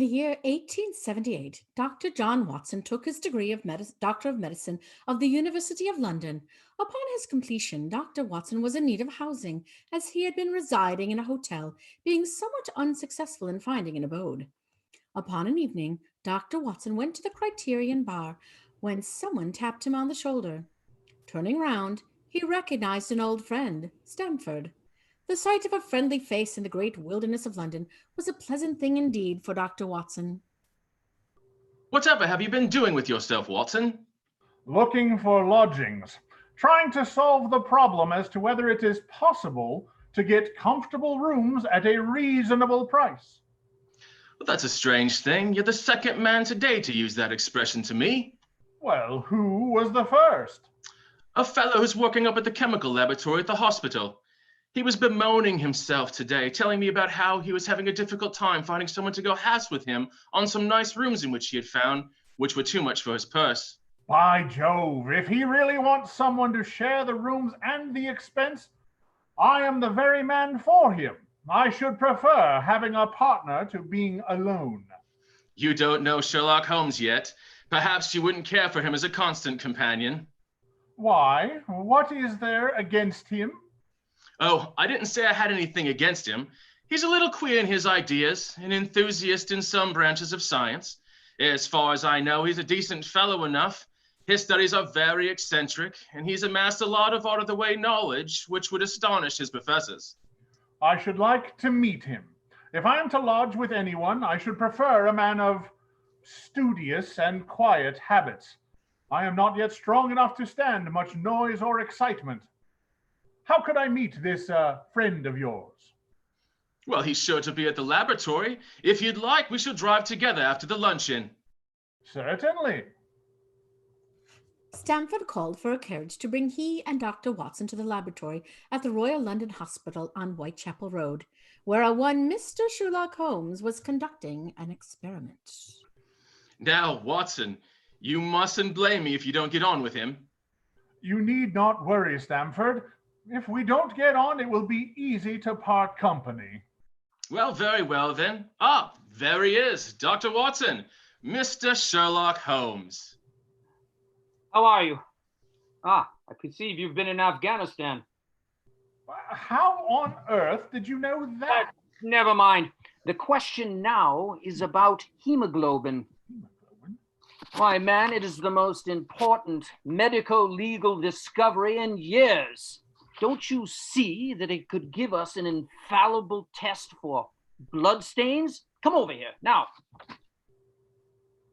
the year 1878, Dr. John Watson took his degree of Doctor of Medicine of the University of London. Upon his completion, Dr. Watson was in need of housing, as he had been residing in a hotel, being somewhat unsuccessful in finding an abode. Upon an evening, Dr. Watson went to the Criterion Bar when someone tapped him on the shoulder. Turning round, he recognized an old friend, Stamford. The sight of a friendly face in the great wilderness of London was a pleasant thing indeed for Dr. Watson. Whatever have you been doing with yourself, Watson? Looking for lodgings, trying to solve the problem as to whether it is possible to get comfortable rooms at a reasonable price. Well, that's a strange thing. You're the second man today to use that expression to me. Well, who was the first? A fellow who's working up at the chemical laboratory at the hospital. He was bemoaning himself today, telling me about how he was having a difficult time finding someone to go house with him on some nice rooms in which he had found, which were too much for his purse. By Jove, if he really wants someone to share the rooms and the expense, I am the very man for him. I should prefer having a partner to being alone. You don't know Sherlock Holmes yet. Perhaps you wouldn't care for him as a constant companion. Why? What is there against him? Oh, I didn't say I had anything against him. He's a little queer in his ideas, an enthusiast in some branches of science. As far as I know, he's a decent fellow enough. His studies are very eccentric, and he's amassed a lot of out-of-the-way knowledge, which would astonish his professors. I should like to meet him. If I am to lodge with anyone, I should prefer a man of studious and quiet habits. I am not yet strong enough to stand much noise or excitement. How could I meet this friend of yours? Well, he's sure to be at the laboratory. If you'd like, we shall drive together after the luncheon. Certainly. Stamford called for a carriage to bring he and Dr. Watson to the laboratory at the Royal London Hospital on Whitechapel Road, where a one Mr. Sherlock Holmes was conducting an experiment. Now, Watson, you mustn't blame me if you don't get on with him. You need not worry, Stamford. If we don't get on, it will be easy to part company. Well, very well then. There he is, Dr. Watson, Mr. Sherlock Holmes. How are you? I perceive you've been in Afghanistan. How on earth did you know that? Never mind. The question now is about hemoglobin. Why, man, it is the most important medico-legal discovery in years. Don't you see that it could give us an infallible test for blood stains? Come over here, now.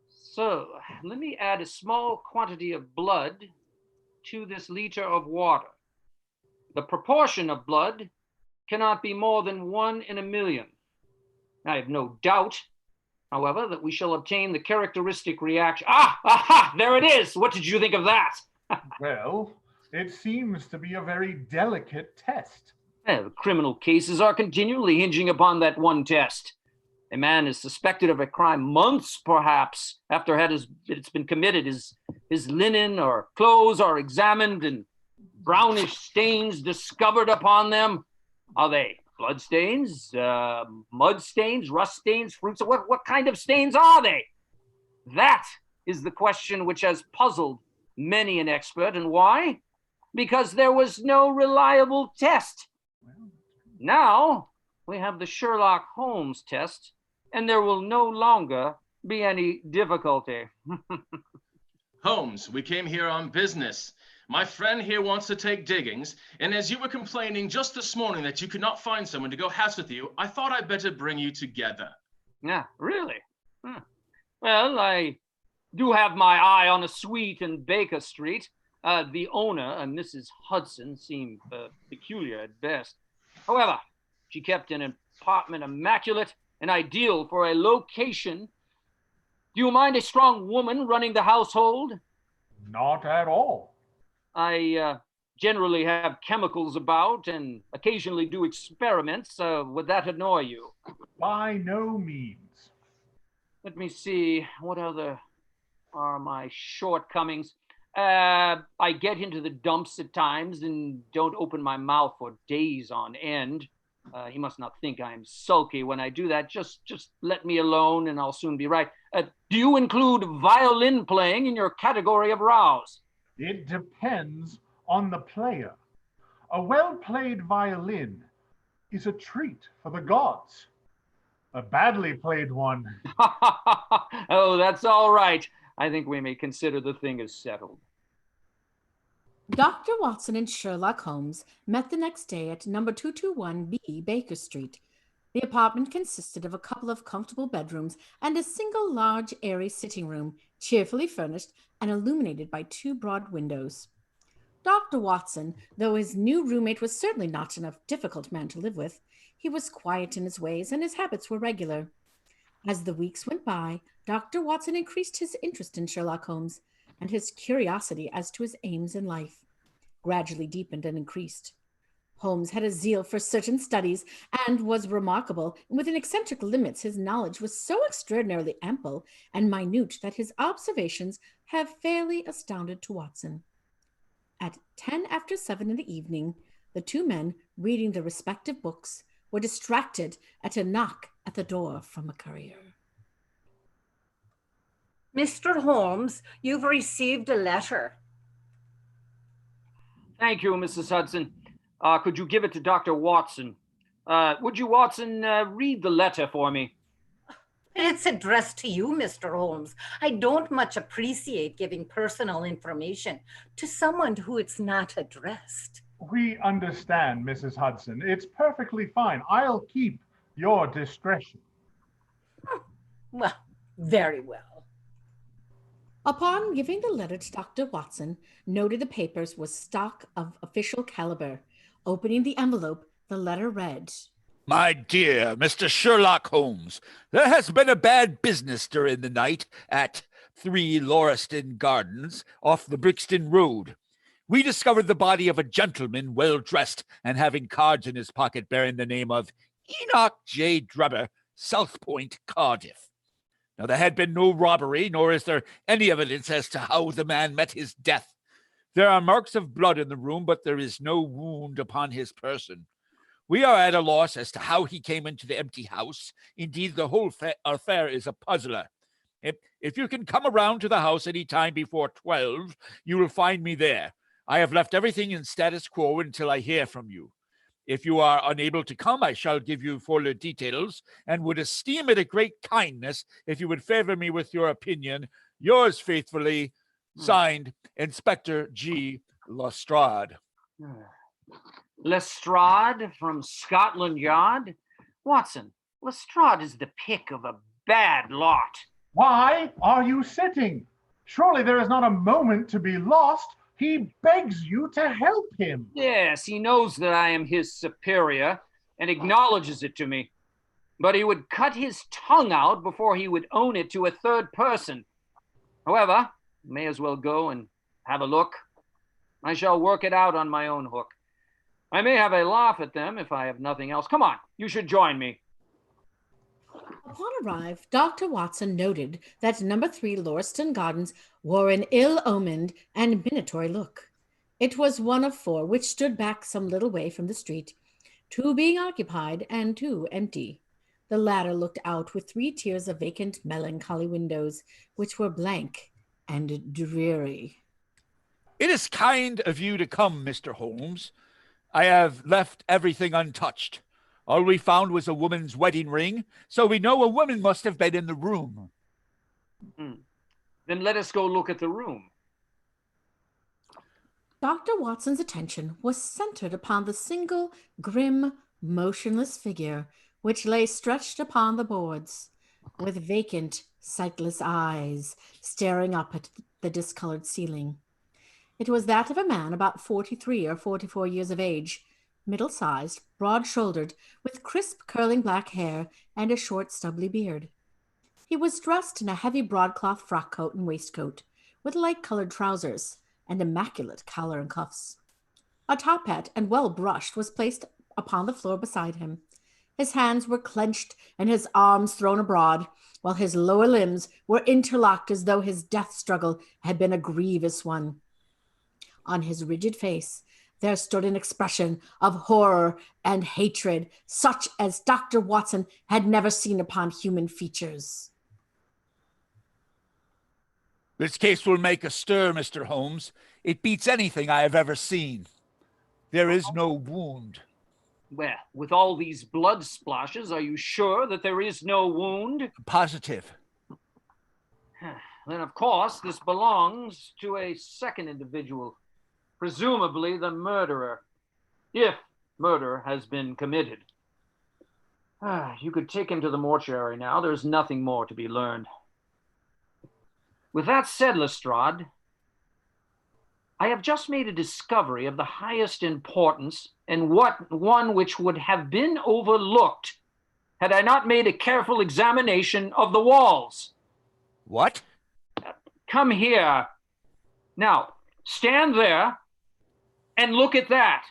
So, let me add a small quantity of blood to this liter of water. The proportion of blood cannot be more than 1 in a million. I have no doubt, however, that we shall obtain the characteristic reaction. There it is. What did you think of that? Well, it seems to be a very delicate test. Criminal cases are continually hinging upon that one test. A man is suspected of a crime months, perhaps, after it's been committed. His linen or clothes are examined and brownish stains discovered upon them. Are they blood stains, mud stains, rust stains, fruits? What kind of stains are they? That is the question which has puzzled many an expert. And why? Because there was no reliable test. Now we have the Sherlock Holmes test, and there will no longer be any difficulty. Holmes, we came here on business. My friend here wants to take diggings, and as you were complaining just this morning that you could not find someone to go house with you, I thought I'd better bring you together. Yeah, really? Well, I do have my eye on a suite in Baker Street. The owner, Mrs. Hudson, seemed peculiar at best. However, she kept an apartment immaculate and ideal for a location. Do you mind a strong woman running the household? Not at all. I generally have chemicals about and occasionally do experiments. Would that annoy you? By no means. Let me see. What other are my shortcomings? I get into the dumps at times and don't open my mouth for days on end. He must not think I'm sulky when I do that. Just let me alone and I'll soon be right. Do you include violin playing in your category of rows? It depends on the player. A well-played violin is a treat for the gods. A badly played one. Oh, that's all right. I think we may consider the thing as settled. Dr. Watson and Sherlock Holmes met the next day at number 221B Baker Street. The apartment consisted of a couple of comfortable bedrooms and a single large, airy sitting room, cheerfully furnished and illuminated by two broad windows. Dr. Watson, though his new roommate was certainly not a difficult man to live with, he was quiet in his ways and his habits were regular. As the weeks went by, Dr. Watson increased his interest in Sherlock Holmes, and his curiosity as to his aims in life gradually deepened and increased. Holmes had a zeal for certain studies and was remarkable. Within eccentric limits, his knowledge was so extraordinarily ample and minute that his observations have fairly astounded to Watson. At 10 after 7 in the evening, the two men, reading their respective books, were distracted at a knock at the door from a courier. Mr. Holmes, you've received a letter. Thank you, Mrs. Hudson. Could you give it to Dr. Watson? Would you, Watson, read the letter for me? It's addressed to you, Mr. Holmes. I don't much appreciate giving personal information to someone who it's not addressed. We understand, Mrs. Hudson. It's perfectly fine. I'll keep your discretion. Well, very well. Upon giving the letter to Dr. Watson, noted the papers was stock of official caliber. Opening the envelope, the letter read, My dear Mr. Sherlock Holmes, there has been a bad business during the night at 3 Lauriston Gardens off the Brixton Road. We discovered the body of a gentleman well dressed and having cards in his pocket bearing the name of Enoch J. Drebber, South Point, Cardiff. Now, there had been no robbery, nor is there any evidence as to how the man met his death. There are marks of blood in the room, but there is no wound upon his person. We are at a loss as to how he came into the empty house. Indeed, the whole affair is a puzzler. If you can come around to the house any time before 12, you will find me there. I have left everything in status quo until I hear from you. If you are unable to come, I shall give you fuller details and would esteem it a great kindness if you would favor me with your opinion. Yours faithfully, signed, Inspector G. Lestrade. Lestrade from Scotland Yard? Watson, Lestrade is the pick of a bad lot. Why are you sitting? Surely there is not a moment to be lost. He begs you to help him. Yes, he knows that I am his superior and acknowledges it to me. But he would cut his tongue out before he would own it to a third person. However, may as well go and have a look. I shall work it out on my own hook. I may have a laugh at them if I have nothing else. Come on, you should join me. Upon arrival, Dr. Watson noted that number 3 Lauriston Gardens wore an ill-omened and minatory look. It was one of 4 which stood back some little way from the street, 2 being occupied and 2 empty. The latter looked out with 3 tiers of vacant, melancholy windows, which were blank and dreary. It is kind of you to come, Mr. Holmes. I have left everything untouched. All we found was a woman's wedding ring, so we know a woman must have been in the room. Then let us go look at the room. Dr. Watson's attention was centered upon the single, grim, motionless figure which lay stretched upon the boards, with vacant, sightless eyes staring up at the discolored ceiling. It was that of a man about 43 or 44 years of age, middle-sized, broad-shouldered, with crisp, curling black hair and a short, stubbly beard. He was dressed in a heavy broadcloth frock coat and waistcoat, with light-colored trousers and immaculate collar and cuffs. A top hat, and well brushed, was placed upon the floor beside him. His hands were clenched and his arms thrown abroad, while his lower limbs were interlocked as though his death struggle had been a grievous one. On his rigid face, there stood an expression of horror and hatred, such as Dr. Watson had never seen upon human features. This case will make a stir, Mr. Holmes. It beats anything I have ever seen. There is no wound. Well, with all these blood splashes, are you sure that there is no wound? Positive. Then, of course, this belongs to a second individual, presumably the murderer, if murder has been committed. You could take him to the mortuary now. There's nothing more to be learned. With that said, Lestrade, I have just made a discovery of the highest importance and one which would have been overlooked had I not made a careful examination of the walls. What? Come here. Now, stand there and look at that.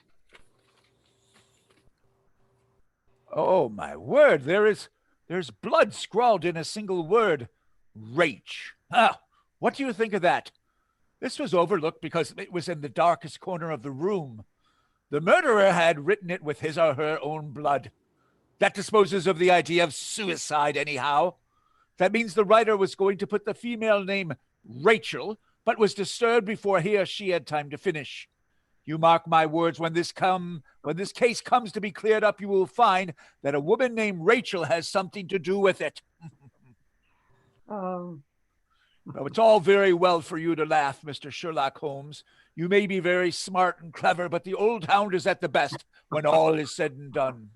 Oh, my word. There's blood scrawled in a single word. Rach. What do you think of that? This was overlooked because it was in the darkest corner of the room. The murderer had written it with his or her own blood. That disposes of the idea of suicide anyhow. That means the writer was going to put the female name Rachel, but was disturbed before he or she had time to finish. You mark my words, when this case comes to be cleared up, you will find that a woman named Rachel has something to do with it. Well, it's all very well for you to laugh, Mr. Sherlock Holmes. You may be very smart and clever, but the old hound is at the best when all is said and done.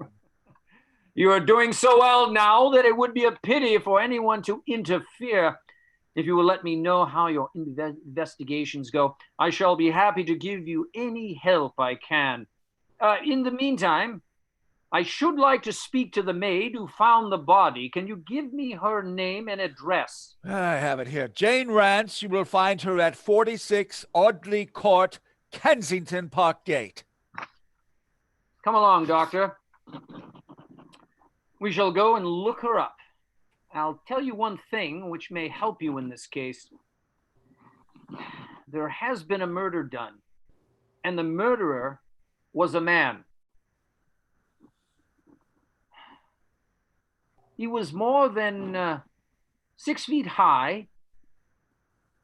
You are doing so well now that it would be a pity for anyone to interfere. If you will let me know how your investigations go, I shall be happy to give you any help I can. In the meantime, I should like to speak to the maid who found the body. Can you give me her name and address? I have it here. Jane Rance. You will find her at 46 Audley Court, Kensington Park Gate. Come along, Doctor. We shall go and look her up. I'll tell you one thing which may help you in this case. There has been a murder done, and the murderer was a man. He was more than 6 feet high,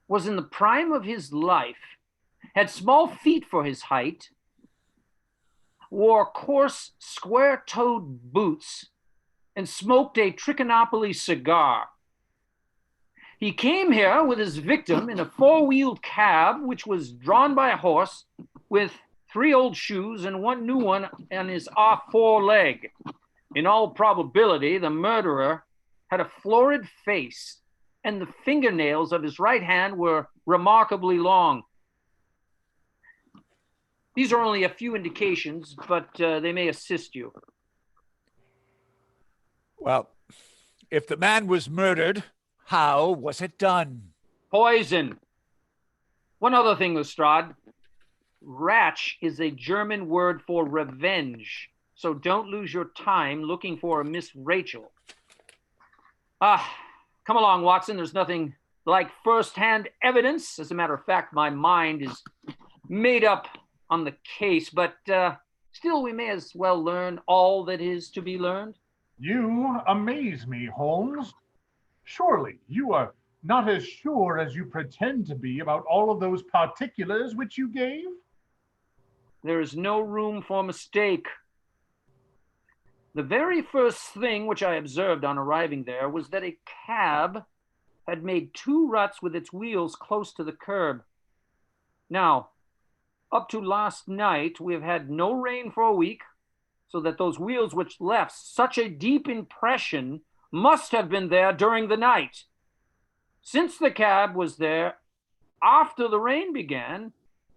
was in the prime of his life, had small feet for his height, wore coarse, square-toed boots, and smoked a Trichinopoly cigar. He came here with his victim in a four-wheeled cab, which was drawn by a horse, with 3 old shoes and 1 new one on his off foreleg. In all probability, the murderer had a florid face, and the fingernails of his right hand were remarkably long. These are only a few indications, but they may assist you. Well, if the man was murdered, how was it done? Poison. One other thing, Lestrade. Ratsch is a German word for revenge, so don't lose your time looking for a Miss Rachel. Come along, Watson. There's nothing like first-hand evidence. As a matter of fact, my mind is made up on the case, but still we may as well learn all that is to be learned. You amaze me, Holmes. Surely you are not as sure as you pretend to be about all of those particulars which you gave? There is no room for mistake. The very first thing which I observed on arriving there was that a cab had made 2 ruts with its wheels close to the curb. Now, up to last night, we have had no rain for a week, so that those wheels which left such a deep impression must have been there during the night. Since the cab was there after the rain began,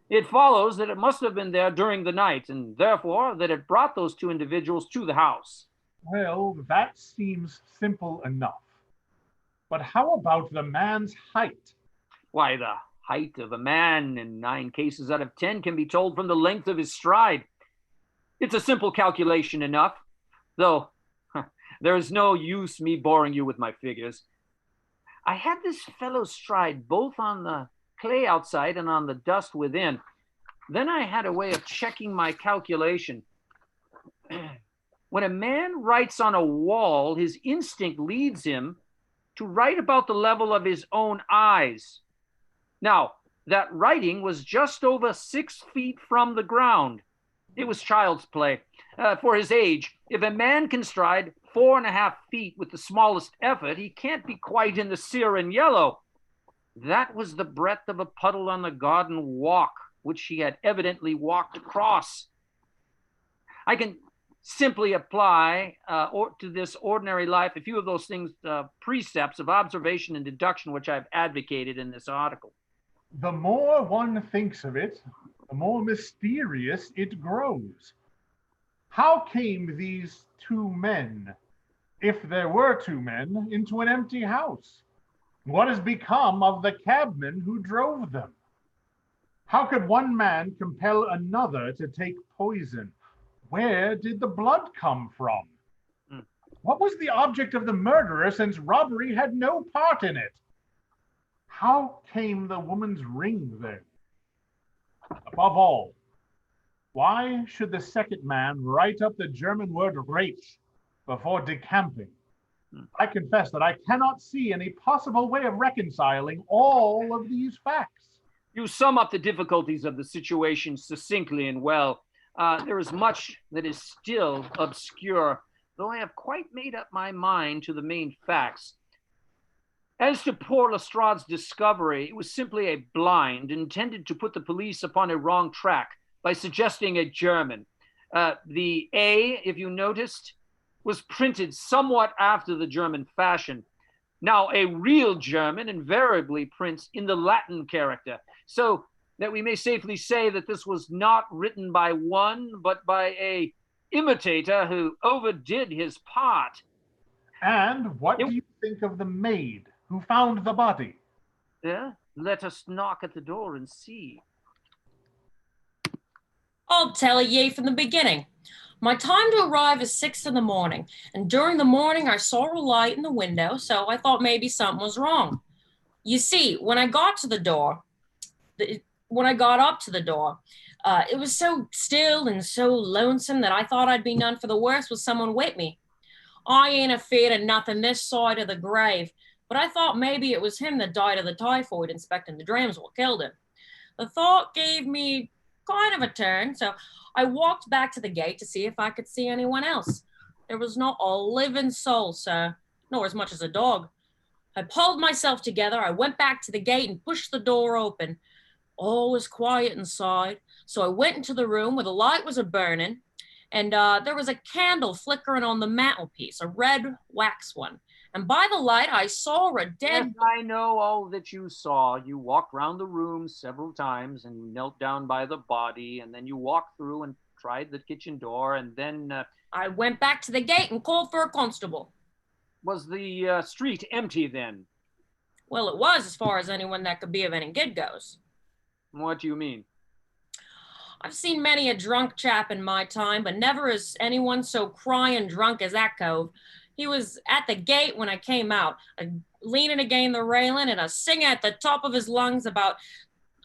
it follows that it must have been there during the night, and therefore that it brought those 2 individuals to the house. Well, that seems simple enough. But how about the man's height? Why, the height of a man in 9 cases out of 10 can be told from the length of his stride. It's a simple calculation enough, though there is no use me boring you with my figures. I had this fellow's stride both on the clay outside and on the dust within. Then I had a way of checking my calculation. When a man writes on a wall, his instinct leads him to write about the level of his own eyes. Now, that writing was just over 6 feet from the ground. It was child's play. For his age, if a man can stride 4.5 feet with the smallest effort, he can't be quite in the sear and yellow. That was the breadth of a puddle on the garden walk, which he had evidently walked across. I can simply apply to this ordinary life a few of those things, precepts of observation and deduction, which I've advocated in this article. The more one thinks of it, the more mysterious it grows. How came these two men, if there were two men, into an empty house? What has become of the cabman who drove them? How could one man compel another to take poison? Where did the blood come from? What was the object of the murderer, since robbery had no part in it? How came the woman's ring there? Above all, why should the second man write up the German word Reich before decamping? I confess that I cannot see any possible way of reconciling all of these facts. You sum up the difficulties of the situation succinctly and well. There is much that is still obscure, though I have quite made up my mind to the main facts. As to poor Lestrade's discovery, it was simply a blind intended to put the police upon a wrong track by suggesting a German. The A, if you noticed, was printed somewhat after the German fashion. Now, a real German invariably prints in the Latin character, so that we may safely say that this was not written by one, but by a imitator who overdid his part. And what do you think of the maid who found the body? Yeah, let us knock at the door and see. I'll tell ye from the beginning. My time to arrive is 6 in the morning, and during the morning I saw a light in the window, so I thought maybe something was wrong. You see, when I got up to the door, it was so still and so lonesome that I thought I'd be none for the worse with someone with me. I ain't afeard of nothing this side of the grave, but I thought maybe it was him that died of the typhoid inspecting the drams what killed him. The thought gave me kind of a turn, so I walked back to the gate to see if I could see anyone else. There was not a living soul, sir, nor as much as a dog. I pulled myself together, I went back to the gate and pushed the door open. All was quiet inside, so I went into the room where the light was a-burning, and there was a candle flickering on the mantelpiece, a red wax one. And by the light, I saw a dead... Yes, I know all that you saw. You walked round the room several times, and you knelt down by the body, and then you walked through and tried the kitchen door, and then... I went back to the gate and called for a constable. Was the street empty then? Well, it was, as far as anyone that could be of any good goes. What do you mean? I've seen many a drunk chap in my time, but never is anyone so crying drunk as that cove. He was at the gate when I came out, leaning against the railing and a singing at the top of his lungs about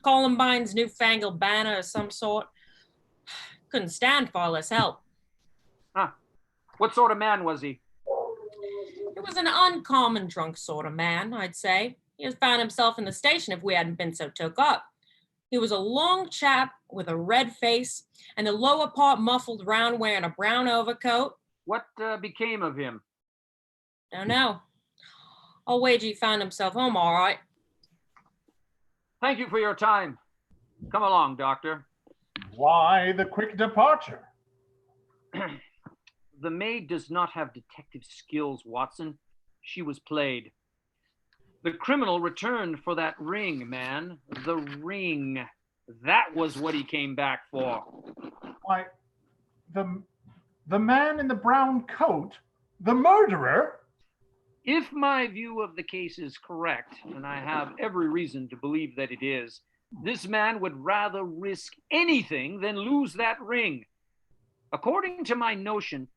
Columbine's newfangled banner of some sort. Couldn't stand far less help. Huh. What sort of man was he? He was an uncommon drunk sort of man, I'd say. He had found himself in the station if we hadn't been so took up. He was a long chap with a red face and the lower part muffled round wearing a brown overcoat. What became of him? Don't know. I'll wager he found himself home all right. Thank you for your time. Come along, Doctor. Why the quick departure? The maid does not have detective skills, Watson. She was played. The criminal returned for that ring, man. The ring. That was what he came back for. Why, the man in the brown coat? The murderer? If my view of the case is correct, and I have every reason to believe that it is, this man would rather risk anything than lose that ring. According to my notion,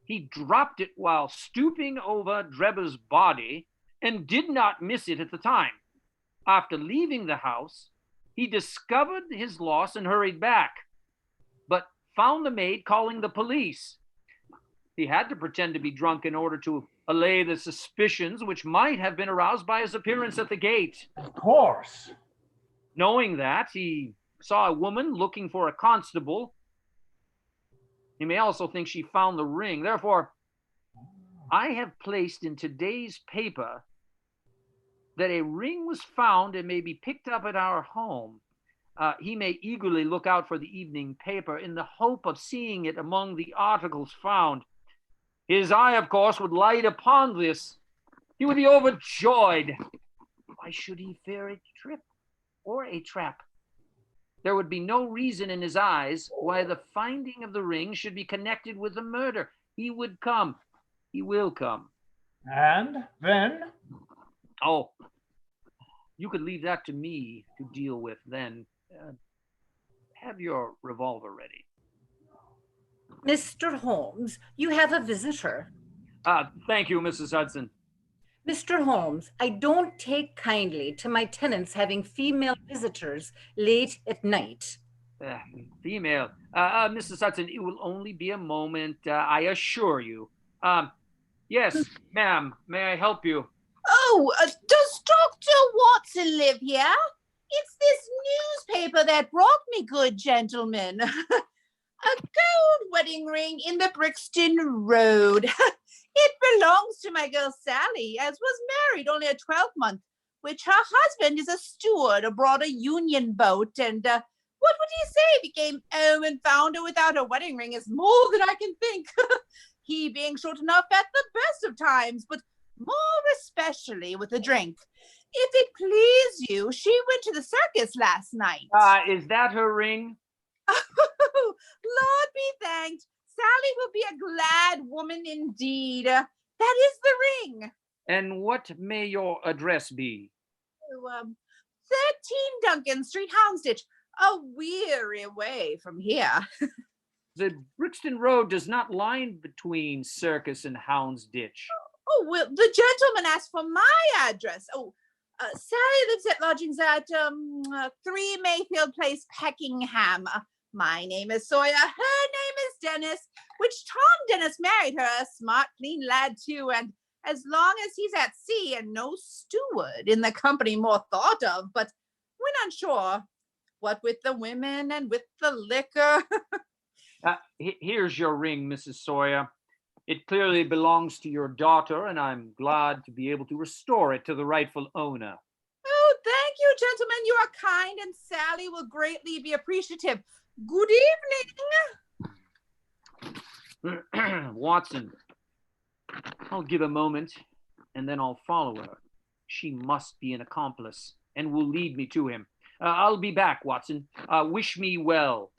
he dropped it while stooping over Drebber's body and did not miss it at the time. After leaving the house, He discovered his loss and hurried back, but found the maid calling the police. He had to pretend to be drunk in order to allay the suspicions which might have been aroused by his appearance at the gate. Of course. Knowing that, he saw a woman looking for a constable. He may also think she found the ring. Therefore, I have placed in today's paper that a ring was found and may be picked up at our home. He may eagerly look out for the evening paper in the hope of seeing it among the articles found. His eye, of course, would light upon this. He would be overjoyed. Why should he fear a trip or a trap? There would be no reason in his eyes why the finding of the ring should be connected with the murder. He would come. He will come. And then? Oh, you could leave that to me to deal with then. Have your revolver ready. Mr. Holmes, you have a visitor. Thank you, Mrs. Hudson. Mr. Holmes, I don't take kindly to my tenants having female visitors late at night. Female. Mrs. Hudson, it will only be a moment, I assure you. Yes, ma'am, may I help you? Oh, does Dr. Watson live here? It's this newspaper that brought me, good gentlemen. A gold wedding ring in the Brixton Road. It belongs to my girl Sally, as was married only a 12-month, which her husband is a steward aboard a Union boat. And what would he say if he came home and found her without a wedding ring is more than I can think. He being short enough at the best of times, but more especially with a drink. If it please you, she went to the circus last night. Is that her ring? Lord be thanked. Sally will be a glad woman indeed. That is the ring. And what may your address be? 13 Duncan Street, Houndsditch. A weary way from here. The Brixton Road does not lie between Circus and Houndsditch. Oh, well, the gentleman asked for my address. Sally lives at lodgings at 3 Mayfield Place, Peckingham. My name is Sawyer. Her name is Dennis, which Tom Dennis married her, a smart, clean lad too. And as long as he's at sea and no steward in the company more thought of, but when unsure, what with the women and with the liquor. Here's your ring, Mrs. Sawyer. It clearly belongs to your daughter, and I'm glad to be able to restore it to the rightful owner. Oh, thank you, gentlemen. You are kind, and Sally will greatly be appreciative. Good evening. Watson, I'll give a moment, and then I'll follow her. She must be an accomplice, and will lead me to him. I'll be back, Watson. Wish me well.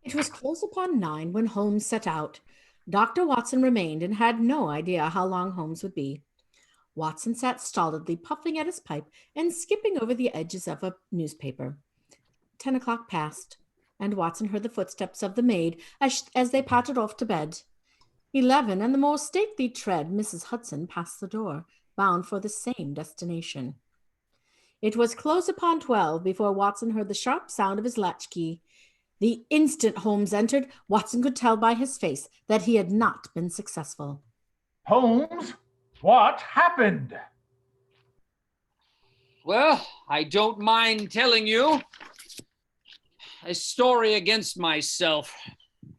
It was close upon 9 when Holmes set out. Dr. Watson remained and had no idea how long Holmes would be. Watson sat stolidly puffing at his pipe and skipping over the edges of a newspaper. 10 o'clock passed, and Watson heard the footsteps of the maid as they pattered off to bed. 11, and the more stately tread Mrs. Hudson passed the door, bound for the same destination. It was close upon 12 before Watson heard the sharp sound of his latchkey. The instant Holmes entered, Watson could tell by his face that he had not been successful. Holmes, what happened? Well, I don't mind telling you. A story against myself.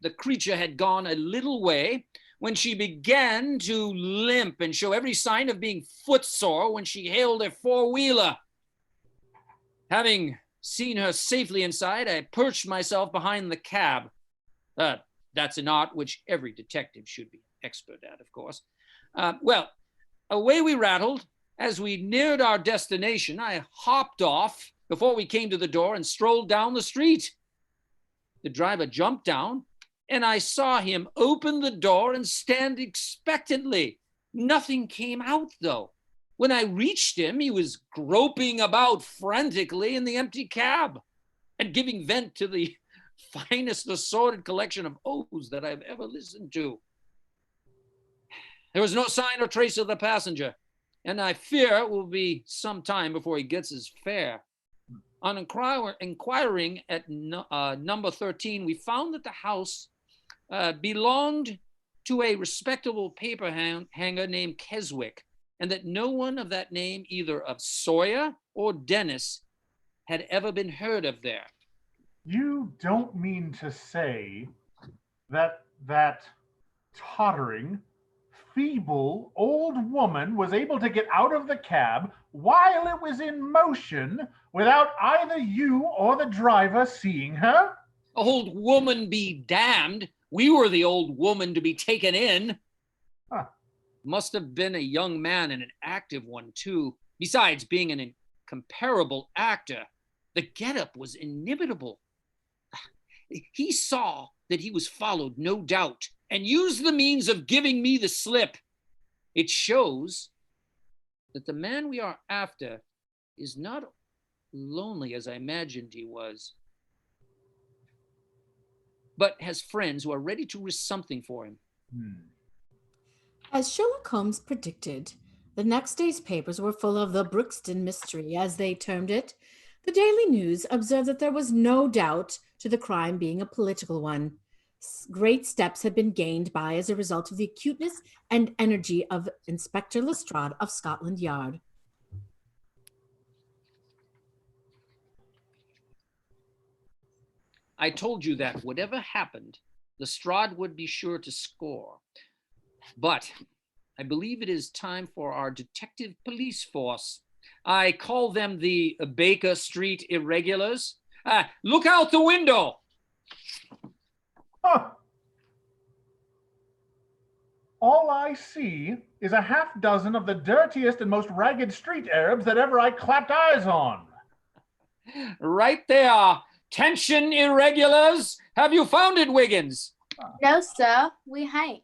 The creature had gone a little way when she began to limp and show every sign of being footsore when she hailed a four-wheeler. Having seen her safely inside, I perched myself behind the cab. That's an art which every detective should be expert at, of course. Well, away we rattled. As we neared our destination, I hopped off before we came to the door and strolled down the street. The driver jumped down, and I saw him open the door and stand expectantly. Nothing came out, though. When I reached him, he was groping about frantically in the empty cab and giving vent to the finest assorted collection of oaths that I've ever listened to. There was no sign or trace of the passenger, and I fear it will be some time before he gets his fare. On inquiring at number 13, we found that the house belonged to a respectable paper hanger named Keswick, and that no one of that name, either of Sawyer or Dennis, had ever been heard of there. You don't mean to say that tottering, feeble old woman was able to get out of the cab while it was in motion without either you or the driver seeing her? Old woman be damned. We were the old woman to be taken in. Huh. Must have been a young man and an active one, too. Besides being an incomparable actor, the getup was inimitable. He saw that he was followed, no doubt, and used the means of giving me the slip. It shows that the man we are after is not lonely as I imagined he was, but has friends who are ready to risk something for him. As Sherlock Holmes predicted, the next day's papers were full of the Brixton mystery, as they termed it. The Daily News observed that there was no doubt to the crime being a political one. Great steps had been gained by as a result of the acuteness and energy of Inspector Lestrade of Scotland Yard. I told you that whatever happened, Lestrade would be sure to score. But I believe it is time for our detective police force. I call them the Baker Street Irregulars. Look out the window. Huh. All I see is a half dozen of the dirtiest and most ragged street Arabs that ever I clapped eyes on. Right there. Tension, irregulars. Have you found it, Wiggins? No, sir, we hain't.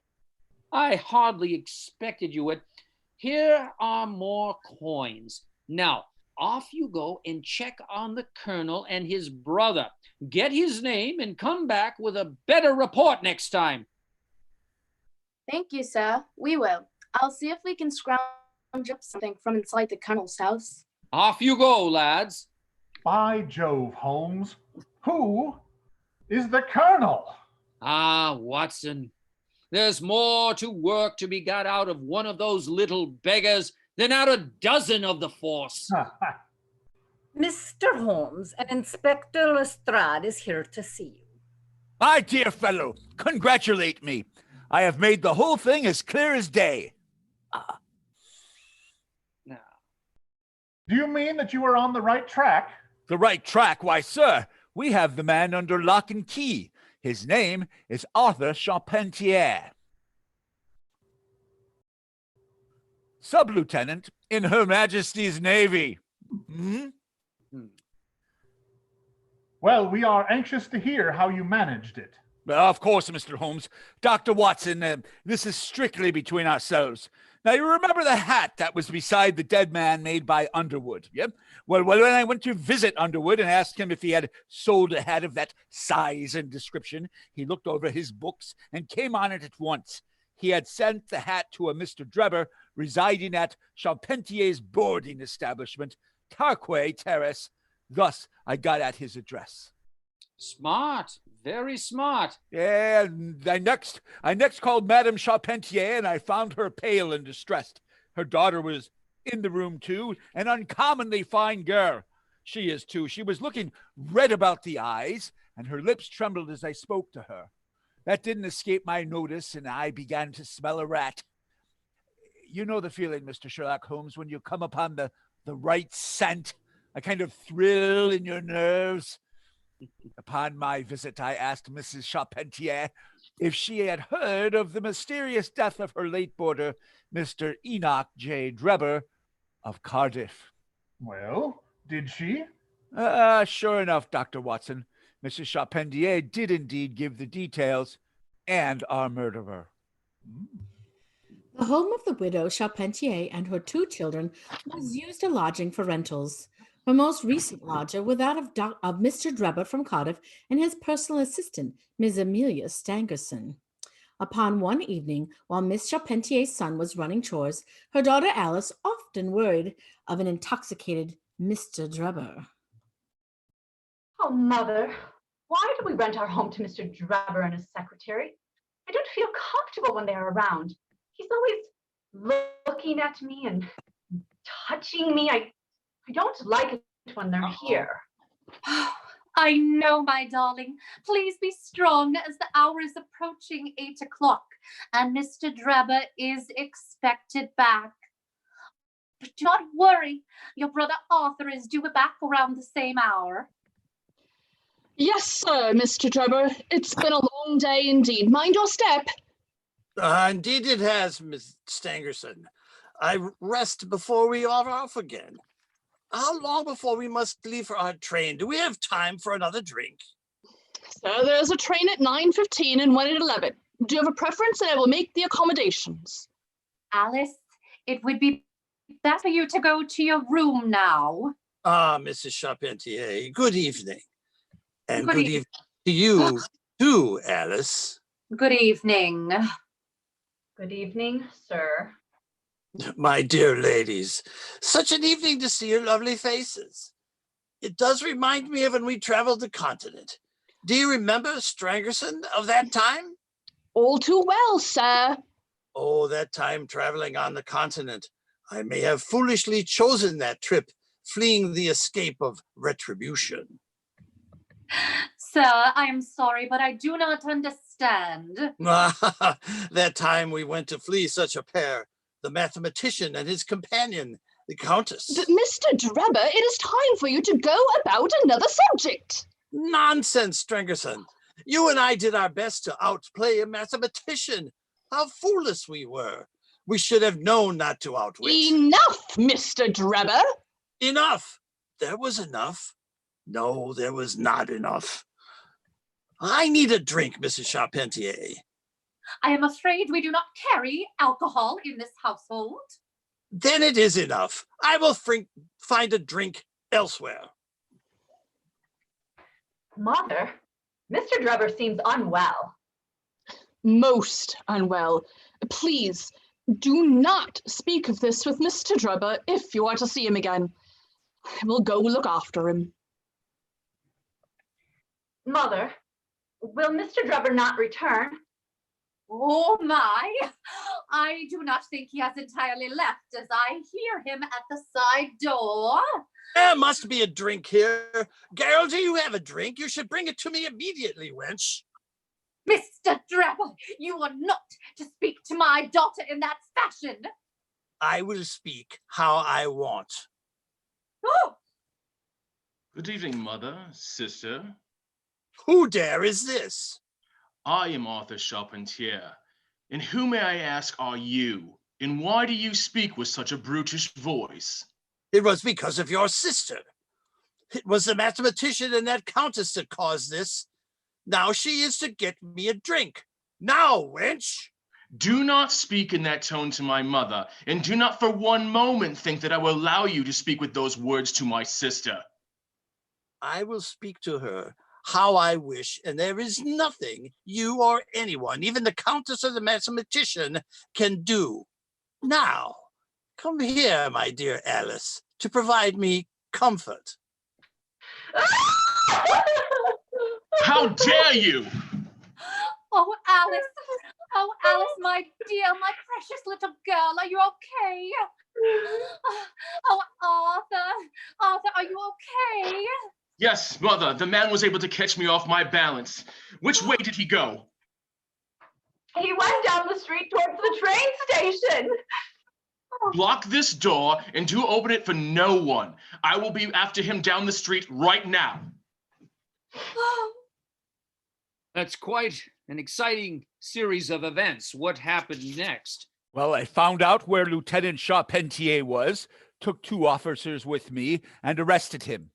I hardly expected you would. Here are more coins. Now, off you go and check on the colonel and his brother. Get his name and come back with a better report next time. Thank you, sir. We will. I'll see if we can scrounge up something from inside the colonel's house. Off you go, lads. By Jove, Holmes, who is the colonel? Ah, Watson, there's more to work to be got out of one of those little beggars than out a dozen of the force. Mr. Holmes, an Inspector Lestrade is here to see you. My dear fellow, congratulate me. I have made the whole thing as clear as day. Now, Do you mean that you are on the right track? The right track? Why, sir, we have the man under lock and key. His name is Arthur Charpentier, Sub-Lieutenant in Her Majesty's Navy. Well, we are anxious to hear how you managed it. Of course, Mr. Holmes. Dr. Watson, this is strictly between ourselves. Now, you remember the hat that was beside the dead man made by Underwood, yep? Well, when I went to visit Underwood and asked him if he had sold a hat of that size and description, he looked over his books and came on it at once. He had sent the hat to a Mr. Drebber residing at Charpentier's boarding establishment, Tarquay Terrace. Thus, I got at his address. smart, very smart. Yeah, I next called Madame Charpentier, and I found her pale and distressed. Her daughter was in the room too, an uncommonly fine girl. She is too. She was looking red about the eyes, and her lips trembled as I spoke to her. That didn't escape my notice, and I began to smell a rat. You know the feeling, Mr. Sherlock Holmes, when you come upon the right scent, a kind of thrill in your nerves. Upon my visit, I asked Mrs. Charpentier if she had heard of the mysterious death of her late boarder, Mr. Enoch J. Drebber of Cardiff. Well, did she? Sure enough, Dr. Watson, Mrs. Charpentier did indeed give the details, and our murderer. The home of the widow Charpentier and her 2 children was used as lodging for rentals. Her most recent lodger was that of Mr. Drebber from Cardiff and his personal assistant, Ms. Amelia Stangerson. Upon one evening, while Miss Charpentier's son was running chores, her daughter Alice often worried of an intoxicated Mr. Drebber. Oh, Mother, why do we rent our home to Mr. Drebber and his secretary? I don't feel comfortable when they're around. He's always looking at me and touching me. I don't like it when they're here. I know, my darling. Please be strong as the hour is approaching 8 o'clock and Mr. Drebber is expected back. But do not worry. Your brother Arthur is due back around the same hour. Yes, sir, Mr. Drebber. It's been a long day indeed. Mind your step. Indeed it has, Miss Stangerson. I rest before we are off again. How long before we must leave for our train? Do we have time for another drink? Sir, there's a train at 9:15 and one at 11. Do you have a preference? And I will make the accommodations. Alice, it would be best for you to go to your room now. Mrs. Charpentier, good evening. And Good good evening to you too, Alice. Good evening. Good evening, sir. My dear ladies, such an evening to see your lovely faces. It does remind me of when we traveled the continent. Do you remember Strangerson of that time? All too well, sir. Oh, that time traveling on the continent. I may have foolishly chosen that trip, fleeing the escape of retribution. Sir, I am sorry, but I do not understand. That time we went to flee such a pair, the mathematician and his companion, the Countess. But Mr. Drebber, it is time for you to go about another subject. Nonsense, Strangerson. You and I did our best to outplay a mathematician. How foolish we were. We should have known not to outwit. Enough, Mr. Drebber. Enough. There was enough. No, there was not enough. I need a drink, Mrs. Charpentier. I am afraid we do not carry alcohol in this household. Then it is enough. I will find a drink elsewhere. Mother, Mr. Drebber seems unwell. Most unwell. Please, do not speak of this with Mr. Drebber if you are to see him again. I will go look after him. Mother, will Mr. Drebber not return? Oh my, I do not think he has entirely left as I hear him at the side door. There must be a drink here. Gerald, do you have a drink? You should bring it to me immediately, wench. Mr. Drebber, you are not to speak to my daughter in that fashion. I will speak how I want. Oh! Good evening, mother, sister. Who dare is this? I am Arthur Charpentier. And who, may I ask, are you? And why do you speak with such a brutish voice? It was because of your sister. It was the mathematician and that countess that caused this. Now she is to get me a drink. Now, wench! Do not speak in that tone to my mother, and do not for one moment think that I will allow you to speak with those words to my sister. I will speak to her how I wish, and there is nothing you or anyone, even the countess or the mathematician, can do. Now, come here, my dear Alice, to provide me comfort. How dare you! Oh, Alice. Oh, Alice, my dear, my precious little girl, are you okay? Oh, Arthur. Arthur, are you okay? Yes, mother, the man was able to catch me off my balance. Which way did he go? He went down the street towards the train station. Block this door and do open it for no one. I will be after him down the street right now. That's quite an exciting series of events. What happened next? Well, I found out where Lieutenant Charpentier was, took 2 officers with me, and arrested him.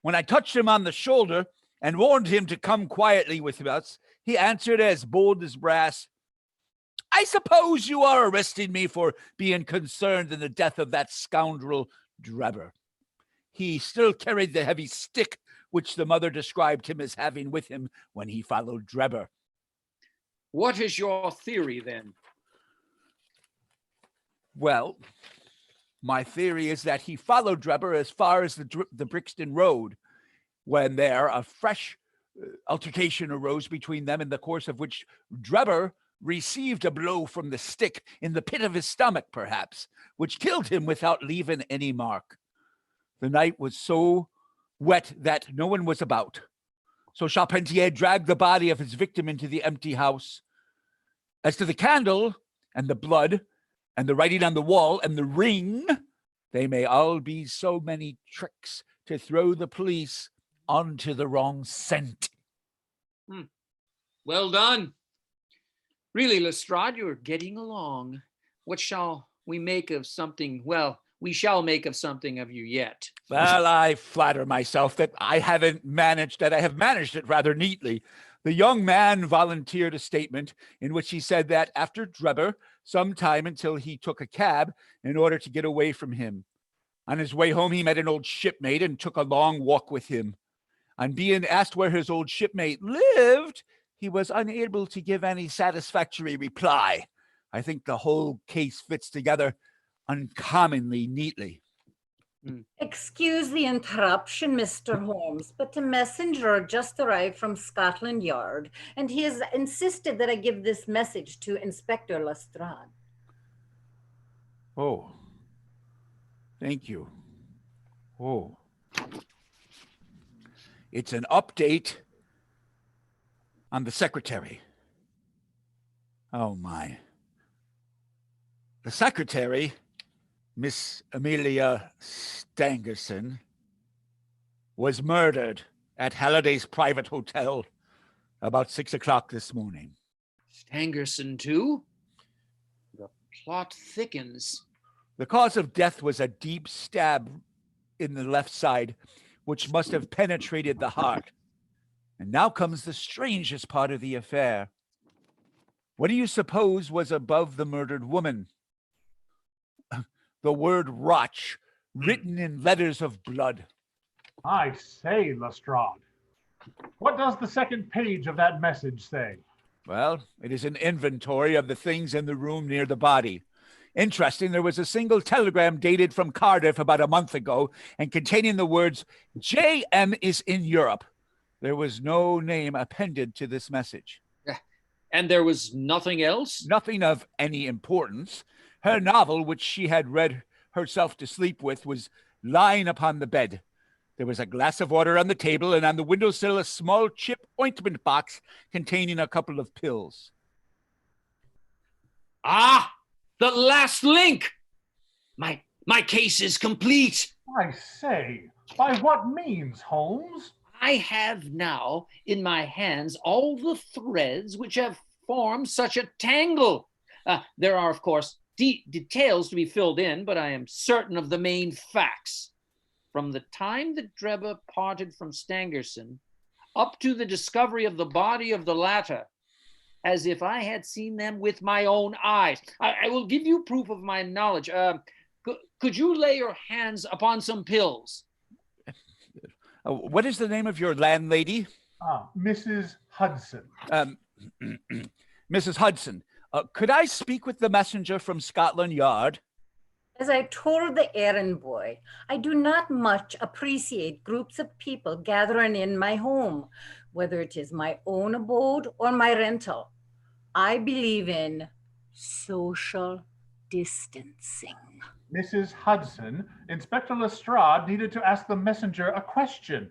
When I touched him on the shoulder and warned him to come quietly with us, he answered as bold as brass, "I suppose you are arresting me for being concerned in the death of that scoundrel Drebber." He still carried the heavy stick which the mother described him as having with him when he followed Drebber. What is your theory then? Well, my theory is that he followed Drebber as far as the Brixton Road. when there a fresh altercation arose between them, in the course of which Drebber received a blow from the stick in the pit of his stomach, perhaps, which killed him without leaving any mark. The night was so wet that no one was about. So Charpentier dragged the body of his victim into the empty house. As to the candle and the blood and the writing on the wall and the ring, they may all be so many tricks to throw the police onto the wrong scent. Well done. Really, Lestrade, you're getting along. What shall we make of something? Well, we shall make of something of you yet. Well, I flatter myself that I have managed it rather neatly. The young man volunteered a statement in which he said that after Drebber, some time until he took a cab in order to get away from him. On his way home, he met an old shipmate and took a long walk with him. On being asked where his old shipmate lived, he was unable to give any satisfactory reply. I think the whole case fits together uncommonly neatly. Excuse the interruption, Mr. Holmes, but a messenger just arrived from Scotland Yard, and he has insisted that I give this message to Inspector Lestrade. Oh, thank you. Oh. It's an update on the secretary. Oh, my. The secretary, Miss Amelia Stangerson, was murdered at Halliday's private hotel about 6 o'clock this morning. Stangerson, too? The plot thickens. The cause of death was a deep stab in the left side, which must have penetrated the heart. And now comes the strangest part of the affair. What do you suppose was above the murdered woman? The word Roch, written in letters of blood. I say, Lestrade, what does the second page of that message say? Well, it is an inventory of the things in the room near the body. Interesting, there was a single telegram dated from Cardiff about a month ago and containing the words, "J.M. is in Europe." There was no name appended to this message. And there was nothing else? Nothing of any importance. Her novel, which she had read herself to sleep with, was lying upon the bed. There was a glass of water on the table, and on the windowsill a small chip ointment box containing a couple of pills. Ah, the last link! My case is complete. I say, by what means, Holmes? I have now in my hands all the threads which have formed such a tangle. There are, of course, details to be filled in, but I am certain of the main facts. From the time that Drebber parted from Stangerson up to the discovery of the body of the latter, as if I had seen them with my own eyes. I will give you proof of my knowledge. Could you lay your hands upon some pills? What is the name of your landlady? Mrs. Hudson. Mrs. Hudson, could I speak with the messenger from Scotland Yard? As I told the errand boy, I do not much appreciate groups of people gathering in my home, whether it is my own abode or my rental. I believe in social distancing. Mrs. Hudson, Inspector Lestrade needed to ask the messenger a question.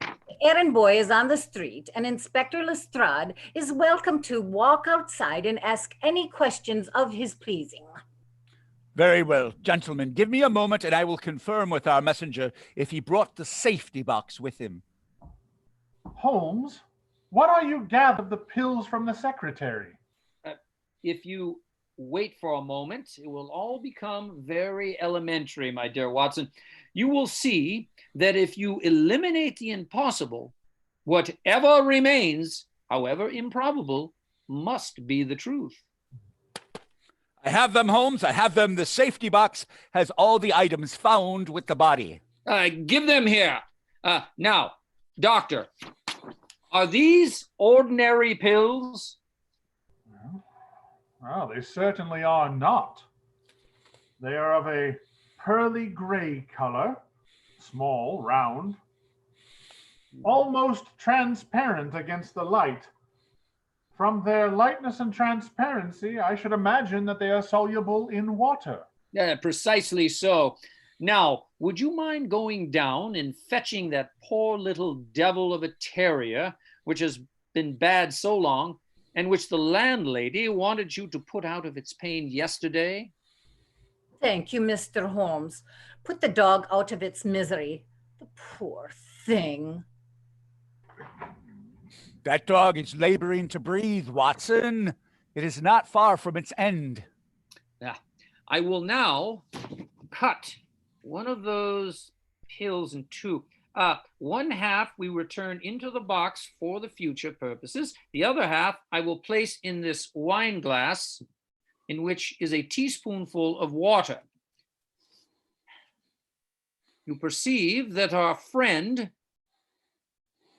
The errand boy is on the street, and Inspector Lestrade is welcome to walk outside and ask any questions of his pleasing. Very well, gentlemen, give me a moment and I will confirm with our messenger if he brought the safety box with him. Holmes, what are you gathered of the pills from the secretary? If you wait for a moment, it will all become very elementary, my dear Watson. You will see that if you eliminate the impossible, whatever remains, however improbable, must be the truth. I have them, Holmes. I have them. The safety box has all the items found with the body. Give them here. Now, doctor, are these ordinary pills? Well, they certainly are not. They are of a pearly gray color, small, round, almost transparent against the light. From their lightness and transparency, I should imagine that they are soluble in water. Yeah, precisely so. Now, would you mind going down and fetching that poor little devil of a terrier, which has been bad so long, and which the landlady wanted you to put out of its pain yesterday? Thank you, Mr. Holmes. Put the dog out of its misery. The poor thing. That dog is laboring to breathe, Watson. It is not far from its end. Yeah. I will now cut one of those pills in two. One half we return into the box for the future purposes. The other half I will place in this wine glass, in which is a teaspoonful of water. You perceive that our friend,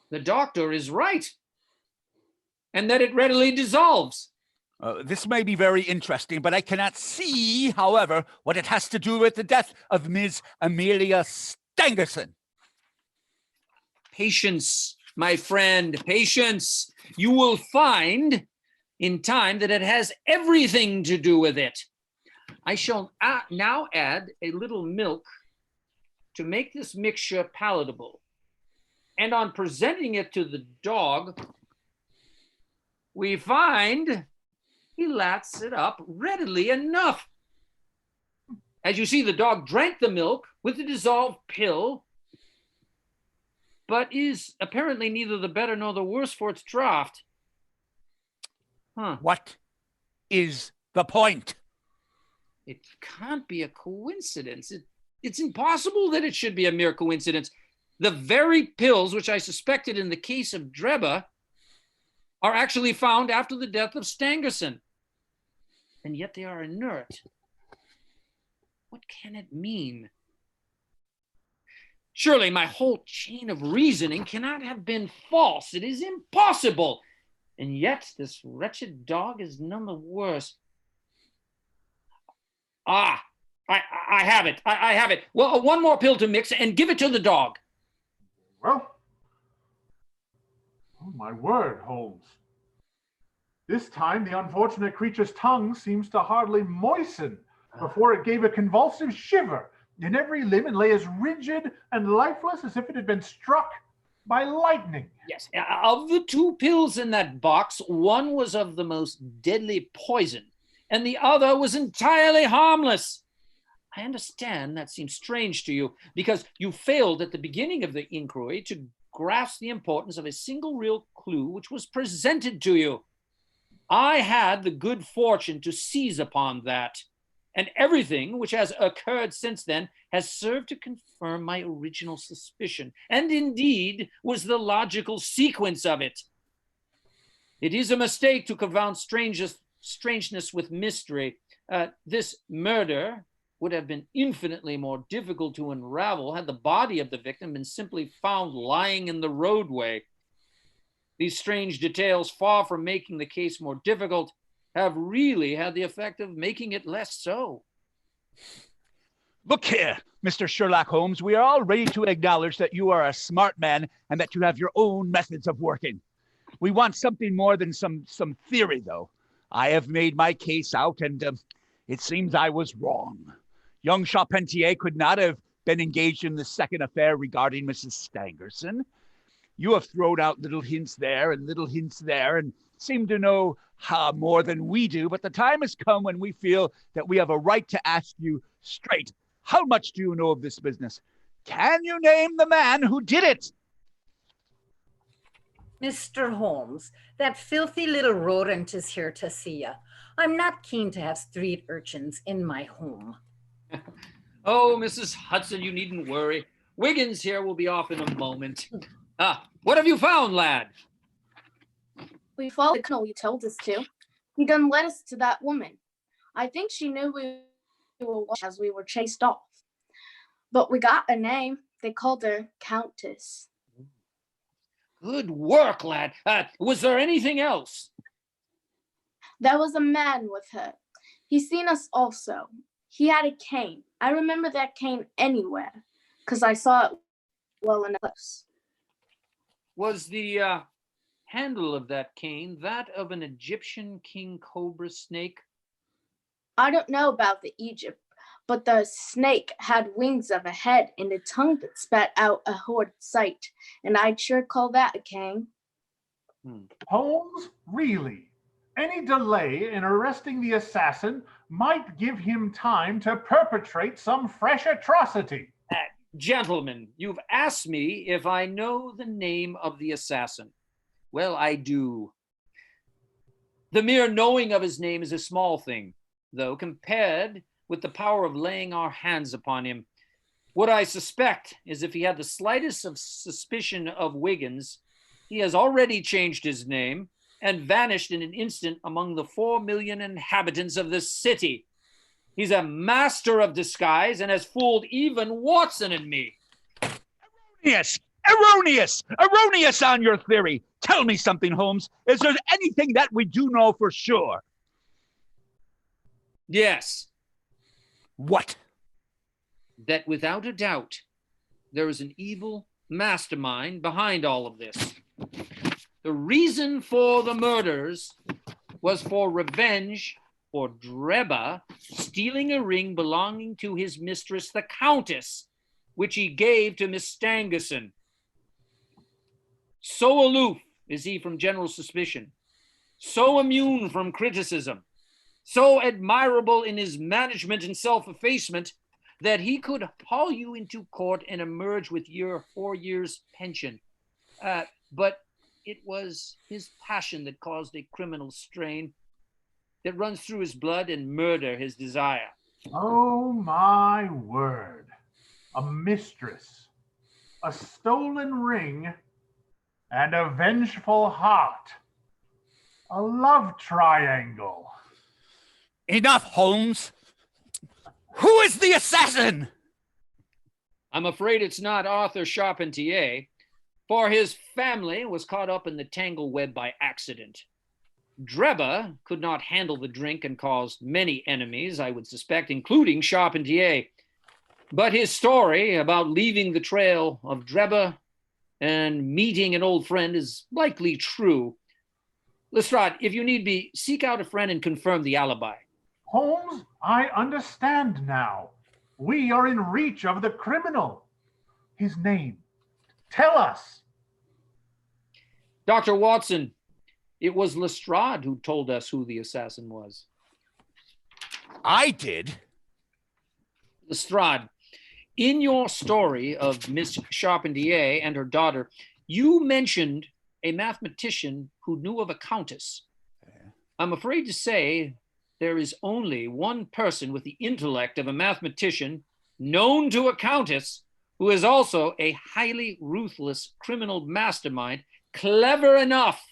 the doctor, is right, and that it readily dissolves. This may be very interesting, but I cannot see, however, what it has to do with the death of Ms. Amelia Stangerson. Patience, my friend, patience. You will find in time that it has everything to do with it. I shall now add a little milk to make this mixture palatable. And on presenting it to the dog, we find he laps it up readily enough. As you see, the dog drank the milk with the dissolved pill, but is apparently neither the better nor the worse for its draught. What is the point? It can't be a coincidence. It's impossible that it should be a mere coincidence. The very pills which I suspected in the case of Dreba are actually found after the death of Stangerson. And yet they are inert. What can it mean? Surely my whole chain of reasoning cannot have been false. It is impossible. And yet this wretched dog is none the worse. I have it. I have it. Well, one more pill to mix and give it to the dog. Well, oh my word, Holmes. This time the unfortunate creature's tongue seems to hardly moisten before it gave a convulsive shiver in every limb and lay as rigid and lifeless as if it had been struck by lightning. Yes, of the two pills in that box, one was of the most deadly poison, and the other was entirely harmless. I understand that seems strange to you, because you failed at the beginning of the inquiry to grasp the importance of a single real clue which was presented to you. I had the good fortune to seize upon that, and everything which has occurred since then has served to confirm my original suspicion, and indeed was the logical sequence of it. It is a mistake to confound strangeness with mystery. This murder would have been infinitely more difficult to unravel had the body of the victim been simply found lying in the roadway. These strange details, far from making the case more difficult, have really had the effect of making it less so. Look here, Mr. Sherlock Holmes, we are all ready to acknowledge that you are a smart man and that you have your own methods of working. We want something more than some theory, though. I have made my case out, and it seems I was wrong. Young Charpentier could not have been engaged in the second affair regarding Mrs. Stangerson. You have thrown out little hints there and little hints there and seem to know more than we do, but the time has come when we feel that we have a right to ask you straight, how much do you know of this business? Can you name the man who did it? Mr. Holmes, that filthy little rodent is here to see you. I'm not keen to have street urchins in my home. Oh, Mrs. Hudson, you needn't worry. Wiggins here will be off in a moment. What have you found, lad? We followed the colonel you told us to. He done led us to that woman. I think she knew we were watching as we were chased off. But we got a name. They called her Countess. Good work, lad. Was there anything else? There was a man with her. He seen us also. He had a cane. I remember that cane anywhere, because I saw it well enough. Was the handle of that cane that of an Egyptian king cobra snake? I don't know about the Egypt, but the snake had wings of a head and a tongue that spat out a horrid sight, and I'd sure call that a cane. Holmes, really? Any delay in arresting the assassin might give him time to perpetrate some fresh atrocity. Gentlemen, you've asked me if I know the name of the assassin. Well, I do. The mere knowing of his name is a small thing, though, compared with the power of laying our hands upon him. What I suspect is if he had the slightest of suspicion of Wiggins, he has already changed his name and vanished in an instant among the 4 million inhabitants of this city. He's a master of disguise and has fooled even Watson and me. Erroneous! Erroneous! Erroneous on your theory! Tell me something, Holmes. Is there anything that we do know for sure? Yes. What? That without a doubt, there is an evil mastermind behind all of this. The reason for the murders was for revenge for Dreba stealing a ring belonging to his mistress, the Countess, which he gave to Miss Stangerson. So aloof is he from general suspicion, so immune from criticism, so admirable in his management and self-effacement that he could haul you into court and emerge with your 4 years' pension. But it was his passion that caused a criminal strain that runs through his blood and murder his desire. Oh my word. A mistress, a stolen ring, and a vengeful heart. A love triangle. Enough, Holmes. Who is the assassin? I'm afraid it's not Arthur Charpentier, for his family was caught up in the tangle web by accident. Dreba could not handle the drink and caused many enemies, I would suspect, including Charpentier. But his story about leaving the trail of Dreba and meeting an old friend is likely true. Lestrade, if you need be, seek out a friend and confirm the alibi. Holmes, I understand now. We are in reach of the criminal. His name. Tell us. Dr. Watson, it was Lestrade who told us who the assassin was. I did? Lestrade, in your story of Miss Charpentier and her daughter, you mentioned a mathematician who knew of a countess. I'm afraid to say there is only one person with the intellect of a mathematician known to a countess who is also a highly ruthless criminal mastermind, clever enough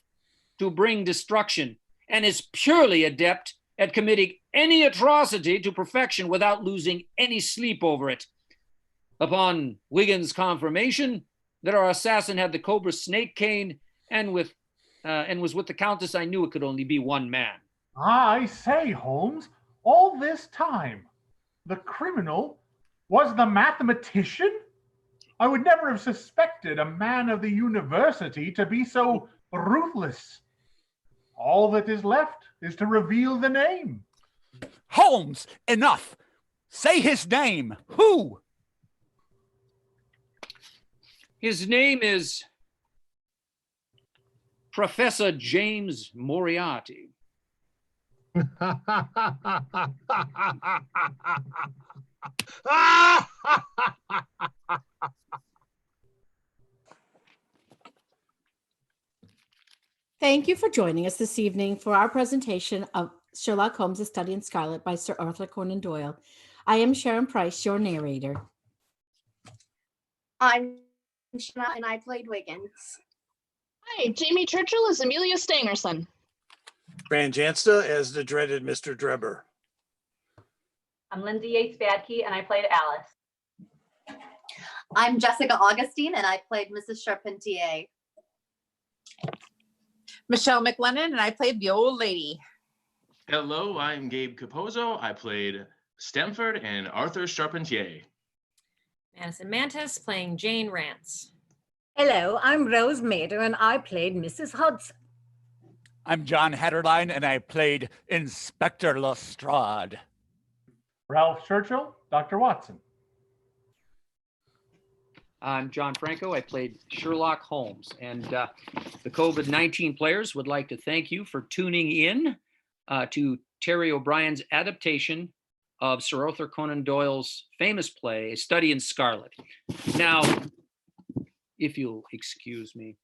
to bring destruction, and is purely adept at committing any atrocity to perfection without losing any sleep over it. Upon Wiggins' confirmation that our assassin had the cobra snake cane and was with the Countess, I knew it could only be one man. I say, Holmes, all this time, the criminal was the mathematician? I would never have suspected a man of the university to be so ruthless. All that is left is to reveal the name. Holmes, enough. Say his name. Who? His name is Professor James Moriarty. Thank you for joining us this evening for our presentation of Sherlock Holmes' A Study in Scarlet by Sir Arthur Conan Doyle. I am Sharon Price, your narrator. I'm Shanna and I played Wiggins. Hi, Jamie Churchill is Amelia Stangerson. Fran Jansta as the dreaded Mr. Drebber. I'm Lindsay Yates Badkey, and I played Alice. I'm Jessica Augustine, and I played Mrs. Charpentier. Michelle McLennan, and I played the old lady. Hello, I'm Gabe Capozzo. I played Stamford and Arthur Charpentier. Madison Mantis playing Jane Rance. Hello, I'm Rose Mader, and I played Mrs. Hudson. I'm John Hatterline, and I played Inspector Lestrade. Ralph Churchill, Dr. Watson. I'm John Franco. I played Sherlock Holmes. And the COVID-19 players would like to thank you for tuning in to Terry O'Brien's adaptation of Sir Arthur Conan Doyle's famous play, A Study in Scarlet. Now, if you'll excuse me.